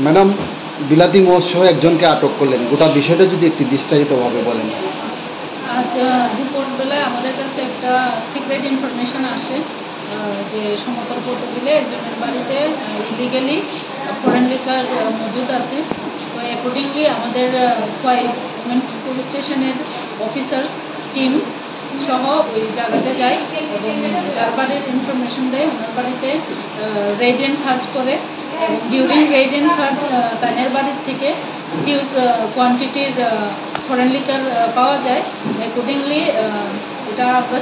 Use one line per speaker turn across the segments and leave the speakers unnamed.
Madam, বিলাতি মদ-সহ একজনকে আটক করলেন, গোটা বিষয়টা যদি একটু বিস্তারিতভাবে বলেন।
আজ দুপুরবেলায় আমাদের কাছে একটা সিক্রেট ইনফরমেশন আসে যে সমতল পদ্মবিলে একজনের বাড়িতে ইলিগালি ফরেন লিকার মজুদ আছে। তো অ্যাকর্ডিংলি আমাদের খোয়াই পুলিশ স্টেশনের অফিসার্স টিম সহ ওই জায়গাতে যায় এবং যার বাড়ির ইনফরমেশন দেয় ওনার বাড়িতে রেড অ্যান্ড সার্চ করে। ডিউরিং রেড অ্যান্ড সার্চ তাদের বাড়ির থেকে হিউজ কোয়ান্টিটির ফরেন লিকার পাওয়া যায়। অ্যাকর্ডিংলি এটা আমরা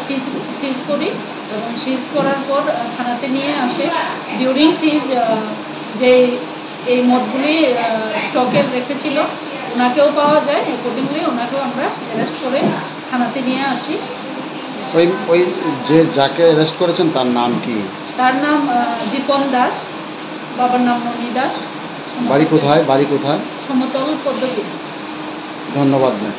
সিজ করি এবং সিজ করার পর থানাতে নিয়ে আসে। ডিউরিং সিজ যে এই মদগুলি স্টকে রেখেছিল ওনাকেও পাওয়া যায়। অ্যাকর্ডিংলি ওনাকেও আমরা অ্যারেস্ট করে থানাতে নিয়ে আসি।
ওই যে যাকে অ্যারেস্ট করেছেন তার নাম কি?
তার নাম দীপন দাস, বাবার নাম মণি দাস।
বাড়ি কোথায়? সমতল
পদ্মবিল।
ধন্যবাদ ম্যাম।